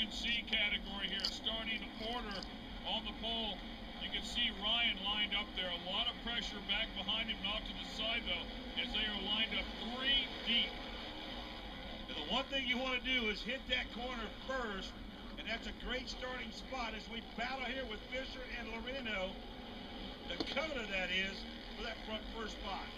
can see category here, starting order on the pole. You can see Ryan lined up there. A lot of pressure back behind him, not to the side though, as they are lined up 3 deep. And the one thing you want to do is hit that corner first, and that's a great starting spot as we battle here with Fisher and Loreno. Dakota, that is, for that front first spot.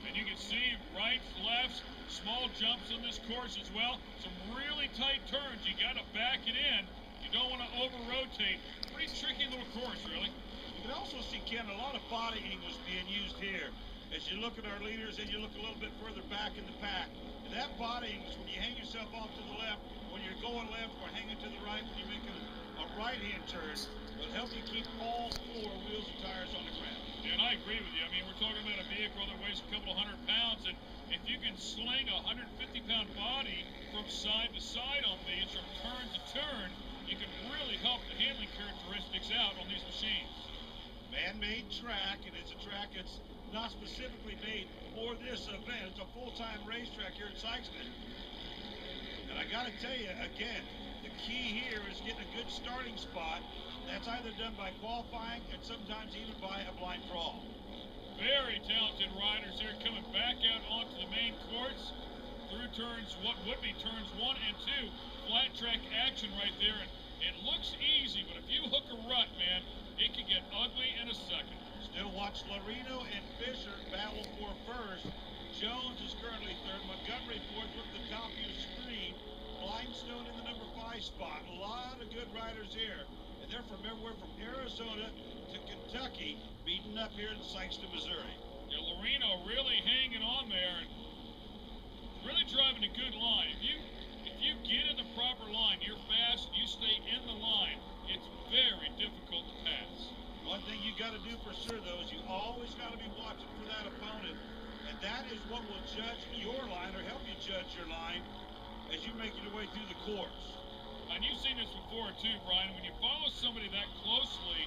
And you can see rights, lefts, small jumps on this course as well. Some really tight turns. You got to back it in. You don't want to over-rotate. Pretty tricky little course, really. You can also see, Ken, a lot of body angles being used here. As you look at our leaders and you look a little bit further back in the pack. And that body angle is when you hang yourself off to the left, when you're going left, or hanging to the right, when you're making a right-hand turn. It'll help you keep all 4 wheels and tires on the ground. Yeah, and I agree with you. I mean, we're talking about a vehicle that weighs a couple of 100 pounds, and if you can sling a 150-pound body from side to side on these, from turn to turn, you can really help the handling characteristics out on these machines. Man-made track, and it's a track that's not specifically made for this event. It's a full-time racetrack here at Sykeston. And I got to tell you, again, the key here is getting a good starting spot. That's either done by qualifying and sometimes even by a blind crawl. Very talented riders here coming back out onto the main course through turns, what would be turns 1 and 2. Flat track action right there. And it looks easy, but if you hook a rut, man, it can get ugly in a second. Still watch Loreno and Fisher battle for first. Jones is currently third. Montgomery fourth. Look at the top of your screen. Blindstone in the number 5 spot. A lot of good riders here. And they're from everywhere from Arizona to Kentucky, beating up here in Sykeston, Missouri. Yeah, Loreno really hanging on there and really driving a good line. If you get in the proper line, you're fast, you stay in the line, it's very difficult to pass. One thing you got to do for sure, though, is you always got to be watching for that opponent. And that is what will judge your line or help you judge your line as you make your way through the course. And you've seen this before, too, Brian. When you follow somebody that closely,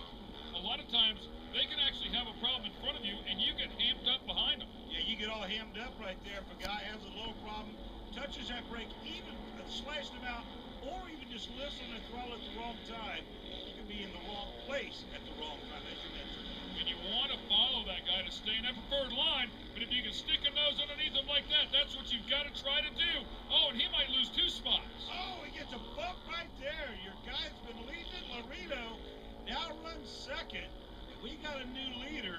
a lot of times they can actually have a problem in front of you, and you get hammed up behind them. Yeah, you get all hammed up right there. If a guy has a little problem, touches that brake, even slashed him out, or even just lifts on the throttle at the wrong time, you can be in the wrong place at the wrong time, as you mentioned. And you want to follow that guy to stay in that preferred line, but if you can stick a nose underneath him like that, that's what you've got to try to do. Oh, and he might lose 2 spots. Oh, he gets a bump right there. Your guy's been leading. Loreno now runs second. And we got a new leader.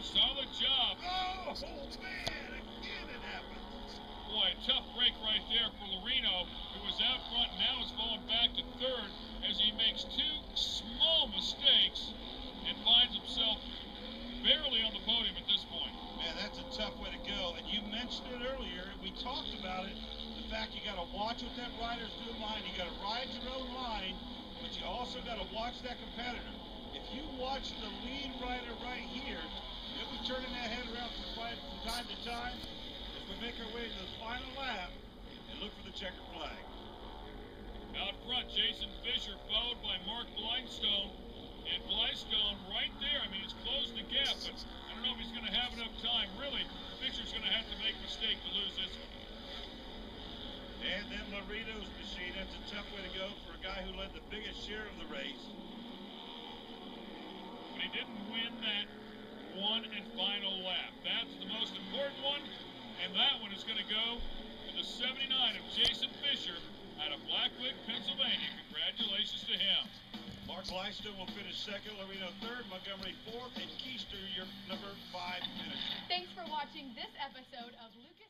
Solid job. Oh, man, again it happened. Boy, a tough break right there for Loreno, who was out front, now is falling back to third as he makes 2 small mistakes and finds himself barely on the podium at this point. Man, that's a tough way to go. And you mentioned it earlier. We talked about it. The fact you got to watch what that rider's doing line. You got to ride your own line, but you also got to watch that competitor. If you watch the lead rider right here, he'll be turning that head around from time to time as we make our way to the final lap and look for the checkered flag. Out front, Jason Fisher, followed by Mark Blindstone. And Blindstone right there, I mean, he's closed the gap, but I don't know if he's going to have enough time. Really, Fisher's going to have to make a mistake to lose this one. And then Loreno's machine, that's a tough way to go for a guy who led the biggest share of the race. But he didn't win that one and final lap. That's the most important one, and that one is going to go to the 79 of Jason Fisher out of Blackwood, Pennsylvania. Congratulations to him. Mark Blystone will finish second, Loreno third, Montgomery fourth, and Keister your number 5 finisher. Thanks for watching this episode of Lucas.